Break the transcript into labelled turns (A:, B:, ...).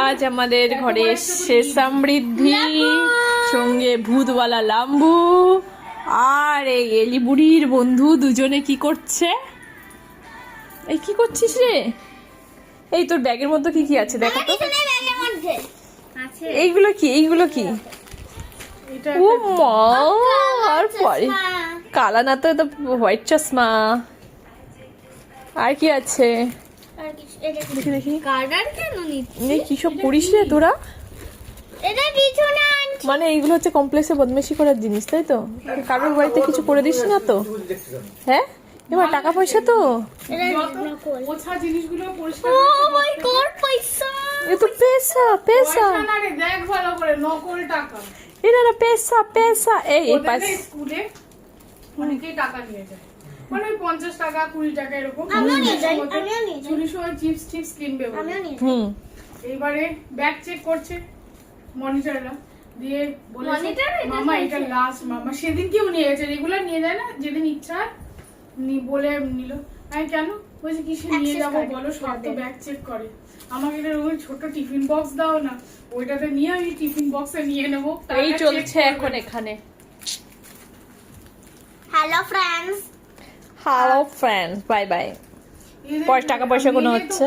A: আজ আমাদের ঘরে এসছে সমৃদ্ধি, সঙ্গে ভূতওয়ালা লাম্বু আর এই এলি বুড়ির বন্ধু দুজনে কি করছে? এই কি করছিস রে? এই তোর ব্যাগের মধ্যে কি কি আছে দেখা তো। এইগুলো কি? এইগুলো কি? ও মা, আর পরে কালা না তো, এটা হোয়াইট চশমা। আর কি আছে দেখি দেখি। কি সব করিস রে তোরা? মানে এইগুলো হচ্ছে কমপ্লেক্সে বদমাইশি করার জিনিস, তাই তো? কারোর বাড়িতে কিছু করে দিস না তো? হ্যাঁ, এবার টাকা পয়সা তো এ তো পেশা পেশা, এটা না পেশা পেশা। এই
B: স্কুলে অনেকেই টাকা নিয়ে যায়, মানে 50 টাকা 20 টাকা এরকম চুরির সময় চিপস টিপস কিনবে বলে। এইবারে ব্যাগ চেক করছে মনিটররা, দিয়ে বলেছে মামা এটা লাস্ট। মামা সেদিন কেউ নিয়ে গেছে, রেগুলার নিয়ে যায় না, যেদিন ইচ্ছা বলে নিল। আমি কেন? বলছে কিসে নিয়ে যাবো বলো, সব তো ব্যাগ চেক করে। আমাকে একটা ওই ছোট টিফিন বক্স দাও না, ওইটাতে নিয়ে আমি টিফিন বক্সে নিয়ে নেবো।
A: এই চলছে এখন এখানে।
C: Hello friends,
A: hello friends, bye bye. টাকা পয়সা কোনো হচ্ছে।